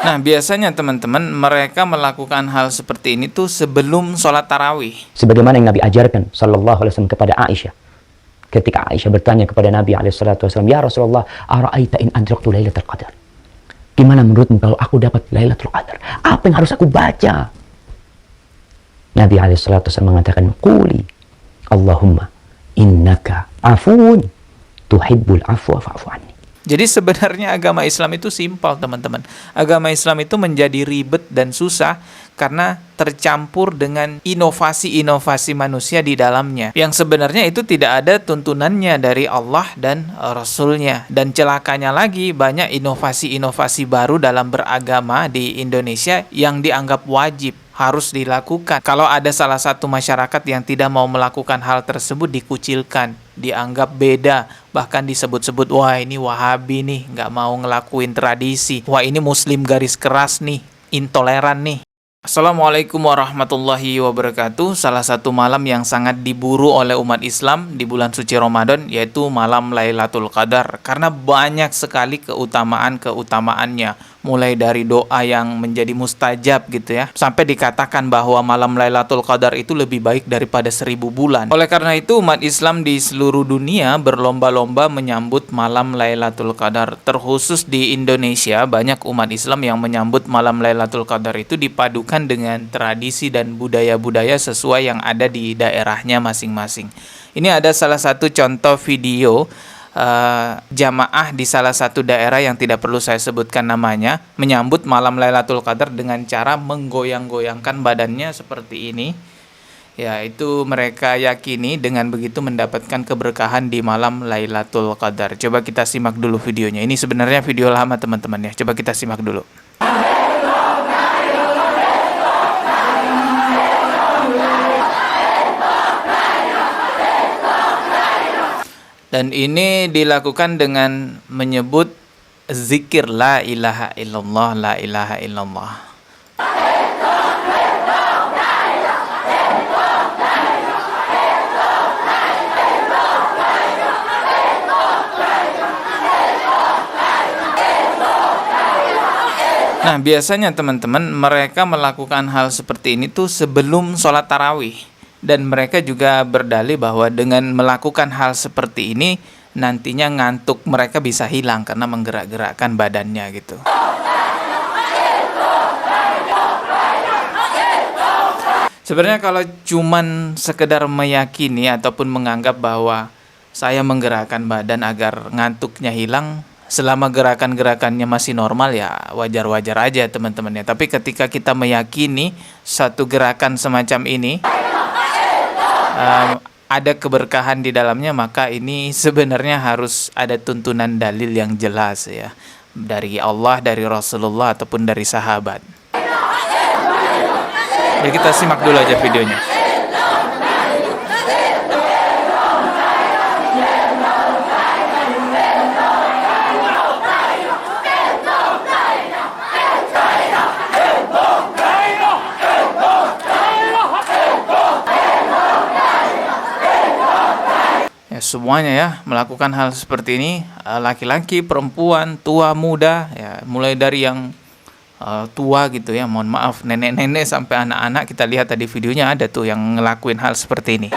Nah, biasanya teman-teman mereka melakukan hal seperti ini tuh sebelum sholat tarawih. Sebagaimana yang Nabi ajarkan sallallahu alaihi wasallam kepada Aisyah. Ketika Aisyah bertanya kepada Nabi alaihi salatu wasallam, "Ya Rasulullah, ara'aita in adraktu lailatul qadar?" Gimana menurutmu kalau aku dapat Lailatul Qadar? Apa yang harus aku baca? Nabi alaihi salatu wasallam mengatakan, "Quli Allahumma innaka afuun tuhibbul afwa fa'fu anni." Jadi sebenarnya agama Islam itu simpel, teman-teman. Agama Islam itu menjadi ribet dan susah karena tercampur dengan inovasi-inovasi manusia di dalamnya. Yang sebenarnya itu tidak ada tuntunannya dari Allah dan Rasulnya. Dan celakanya lagi, banyak inovasi-inovasi baru dalam beragama di Indonesia yang dianggap wajib, harus dilakukan. Kalau ada salah satu masyarakat yang tidak mau melakukan hal tersebut, dikucilkan, dianggap beda, bahkan disebut-sebut, wah ini Wahabi nih, nggak mau ngelakuin tradisi, wah ini Muslim garis keras nih, intoleran nih. Assalamualaikum warahmatullahi wabarakatuh. Salah satu malam yang sangat diburu oleh umat Islam di bulan suci Ramadan yaitu malam Lailatul Qadar, karena banyak sekali keutamaannya. Mulai dari doa yang menjadi mustajab gitu ya, sampai dikatakan bahwa malam Lailatul Qadar itu lebih baik daripada 1000 bulan. Oleh karena itu umat Islam di seluruh dunia berlomba-lomba menyambut malam Lailatul Qadar. Terkhusus di Indonesia, banyak umat Islam yang menyambut malam Lailatul Qadar itu dipadukan dengan tradisi dan budaya-budaya sesuai yang ada di daerahnya masing-masing. Ini ada salah satu contoh video jamaah di salah satu daerah yang tidak perlu saya sebutkan namanya menyambut malam Lailatul Qadar dengan cara menggoyang-goyangkan badannya seperti ini. Ya, itu mereka yakini dengan begitu mendapatkan keberkahan di malam Lailatul Qadar. Coba kita simak dulu videonya. Ini sebenarnya video lama teman-teman ya. Coba kita simak dulu. Dan ini dilakukan dengan menyebut zikir la ilaha illallah, la ilaha illallah. Nah, biasanya teman-teman mereka melakukan hal seperti ini tuh sebelum sholat tarawih. Dan mereka juga berdalih bahwa dengan melakukan hal seperti ini nantinya ngantuk mereka bisa hilang karena menggerak-gerakkan badannya gitu. Sebenarnya kalau cuman sekedar meyakini ataupun menganggap bahwa saya menggerakkan badan agar ngantuknya hilang, selama gerakan-gerakannya masih normal ya wajar-wajar aja teman-teman ya. Tapi ketika kita meyakini satu gerakan semacam ini ada keberkahan di dalamnya, maka ini sebenarnya harus ada tuntunan dalil yang jelas ya, dari Allah, dari Rasulullah ataupun dari sahabat. Ya, kita simak dulu aja videonya. Semuanya ya melakukan hal seperti ini, laki-laki, perempuan, tua, muda ya, mulai dari yang tua gitu ya, mohon maaf, nenek-nenek sampai anak-anak. Kita lihat tadi videonya ada tuh yang ngelakuin hal seperti ini.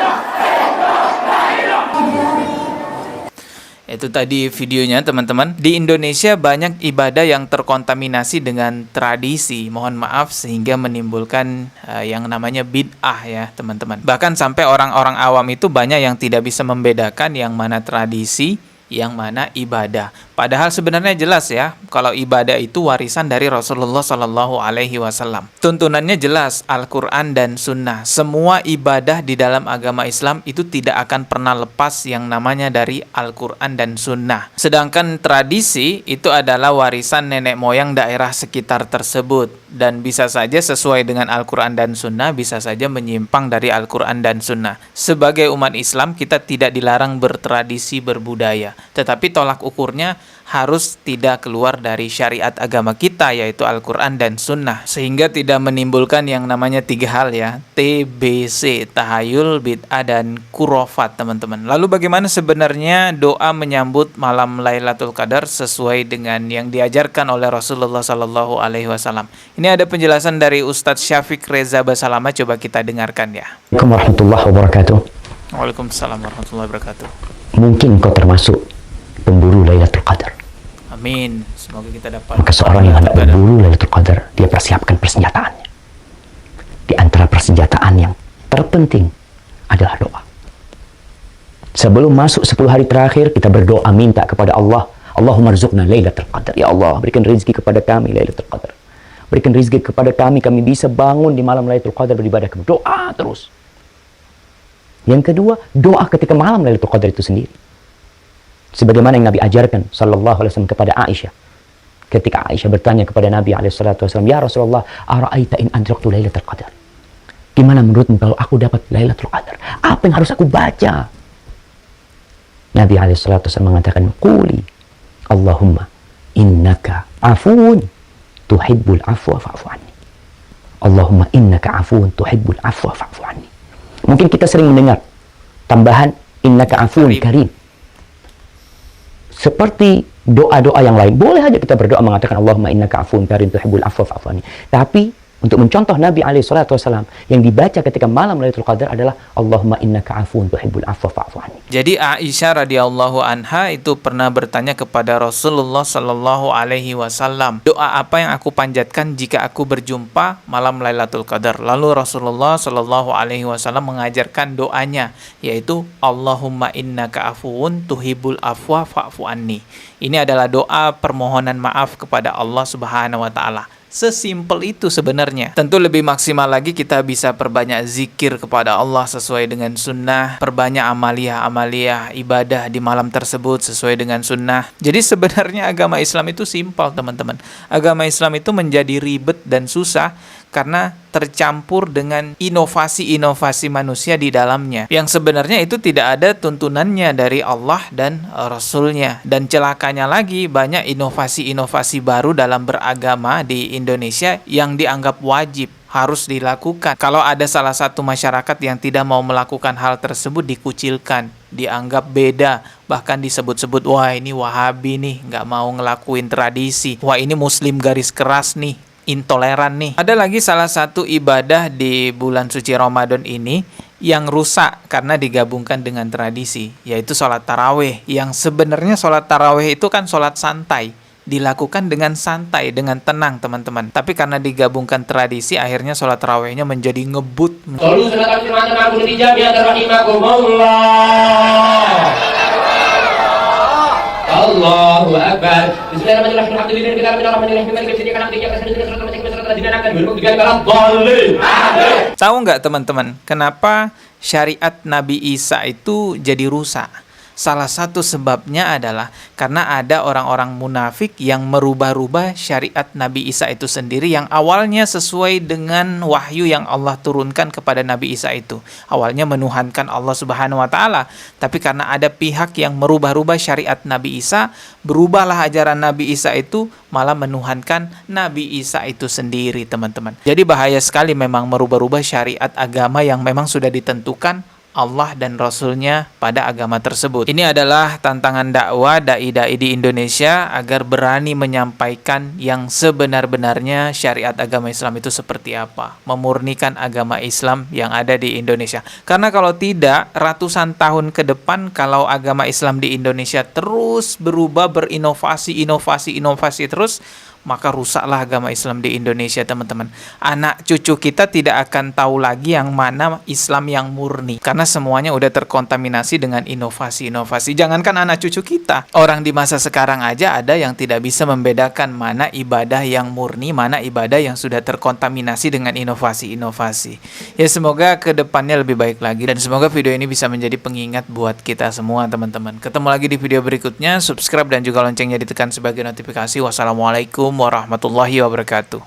Itu tadi videonya teman-teman. Di Indonesia banyak ibadah yang terkontaminasi dengan tradisi, mohon maaf, sehingga menimbulkan yang namanya bid'ah ya teman-teman. Bahkan sampai orang-orang awam itu banyak yang tidak bisa membedakan yang mana tradisi, yang mana ibadah. Padahal sebenarnya jelas ya, kalau ibadah itu warisan dari Rasulullah Shallallahu Alaihi Wasallam. Tuntunannya jelas, Al-Quran dan Sunnah. Semua ibadah di dalam agama Islam itu tidak akan pernah lepas yang namanya dari Al-Quran dan Sunnah. Sedangkan tradisi itu adalah warisan nenek moyang daerah sekitar tersebut. dan bisa saja sesuai dengan Al-Quran dan Sunnah, bisa saja menyimpang dari Al-Quran dan Sunnah. Sebagai umat Islam, kita tidak dilarang bertradisi berbudaya, tetapi tolak ukurnya harus tidak keluar dari syariat agama kita, yaitu Al-Quran dan Sunnah, sehingga tidak menimbulkan yang namanya 3 hal ya, TBC, tahayul, bid'ah, dan kurofat, teman-teman. Lalu bagaimana sebenarnya doa menyambut malam Lailatul Qadar sesuai dengan yang diajarkan oleh Rasulullah Sallallahu Alaihi Wasallam? Ini ada penjelasan dari Ustadz Syafiq Reza Basalama, coba kita dengarkan ya. Assalamualaikum warahmatullahi wabarakatuh. Waalaikumsalam warahmatullahi wabarakatuh. Mungkin kau termasuk pemburu Lailatul Qadar. Amin. Semoga kita dapat. Maka seorang yang hendak berburu Lailatul Qadar, dia persiapkan persenjataannya. Di antara persenjataan yang terpenting adalah doa. Sebelum masuk 10 hari terakhir, kita berdoa minta kepada Allah, Allahumma rzuqna Lailatul Qadar. Ya Allah, berikan rezeki kepada kami Lailatul Qadar. Berikan rezeki kepada kami bisa bangun di malam Lailatul Qadar beribadah kepada. Doa terus. Yang kedua, doa ketika malam Lailatul Qadar itu sendiri. Sebagaimana yang Nabi ajarkan sallallahu alaihi wasallam kepada Aisyah. Ketika Aisyah bertanya kepada Nabi alaihi salatu wasallam, "Ya Rasulullah, ara'aita in adraktu Lailatul Qadar?" Gimana menurutmu kalau aku dapat Lailatul Qadar? Apa yang harus aku baca? Nabi alaihi salatu wasallam mengatakan, "Quli Allahumma innaka afuun tuhibbul afwa fa'fu anni." Allahumma innaka afuun tuhibbul afwa fa'fu anni. Mungkin kita sering mendengar tambahan innaka afuun karim. Seperti doa-doa yang lain, boleh aja kita berdoa mengatakan Allahumma innaka afuun karim tuhibbul afwa fa'fu anni. Tapi untuk mencontoh Nabi alaihi salatu wasallam, yang dibaca ketika malam Lailatul Qadar adalah Allahumma innaka afuun tuhibbul afwa fa'fu anni. Jadi Aisyah radhiyallahu anha itu pernah bertanya kepada Rasulullah sallallahu alaihi wasallam, doa apa yang aku panjatkan jika aku berjumpa malam Lailatul Qadar? Lalu Rasulullah sallallahu alaihi wasallam mengajarkan doanya, yaitu Allahumma innaka afuun tuhibbul afwa fa'fu anni. Ini adalah doa permohonan maaf kepada Allah Subhanahu wa taala. Sesimpel itu sebenarnya. Tentu lebih maksimal lagi kita bisa perbanyak zikir kepada Allah sesuai dengan sunnah, perbanyak amaliyah ibadah di malam tersebut sesuai dengan sunnah. Jadi sebenarnya agama Islam itu simpel, teman-teman. Agama Islam itu menjadi ribet dan susah karena tercampur dengan inovasi-inovasi manusia di dalamnya, yang sebenarnya itu tidak ada tuntunannya dari Allah dan Rasulnya. Dan celakanya lagi, banyak inovasi-inovasi baru dalam beragama di Indonesia yang dianggap wajib, harus dilakukan. Kalau ada salah satu masyarakat yang tidak mau melakukan hal tersebut, dikucilkan, dianggap beda, bahkan disebut-sebut, wah ini Wahabi nih, nggak mau ngelakuin tradisi, wah ini Muslim garis keras nih, intoleran nih. Ada lagi salah satu ibadah di bulan suci Ramadan ini yang rusak karena digabungkan dengan tradisi, yaitu sholat tarawih. Yang sebenarnya sholat tarawih itu kan sholat santai, dilakukan dengan santai, dengan tenang, teman-teman. Tapi karena digabungkan tradisi, akhirnya sholat tarawihnya menjadi ngebut. Allahu Akbar. Tahu nggak teman-teman, kenapa syariat Nabi Isa itu jadi rusak? Salah satu sebabnya adalah karena ada orang-orang munafik yang merubah-rubah syariat Nabi Isa itu sendiri, yang awalnya sesuai dengan wahyu yang Allah turunkan kepada Nabi Isa itu. Awalnya menuhankan Allah Subhanahu wa taala, tapi karena ada pihak yang merubah-rubah syariat Nabi Isa, berubahlah ajaran Nabi Isa itu malah menuhankan Nabi Isa itu sendiri, teman-teman. Jadi bahaya sekali memang merubah-rubah syariat agama yang memang sudah ditentukan Allah dan Rasulnya pada agama tersebut. Ini adalah tantangan dakwah dai-dai di Indonesia agar berani menyampaikan yang sebenar-benarnya syariat agama Islam itu seperti apa, memurnikan agama Islam yang ada di Indonesia. Karena kalau tidak, ratusan tahun ke depan kalau agama Islam di Indonesia terus berubah, berinovasi terus, maka rusaklah agama Islam di Indonesia, teman-teman. Anak cucu kita tidak akan tahu lagi yang mana Islam yang murni, karena semuanya udah terkontaminasi dengan inovasi-inovasi. Jangankan anak cucu kita, orang di masa sekarang aja ada yang tidak bisa membedakan mana ibadah yang murni, mana ibadah yang sudah terkontaminasi dengan inovasi-inovasi. Ya, semoga ke depannya lebih baik lagi, dan semoga video ini bisa menjadi pengingat buat kita semua, teman-teman. Ketemu lagi di video berikutnya. Subscribe dan juga loncengnya ditekan sebagai notifikasi. Wassalamualaikum warahmatullahi wabarakatuh.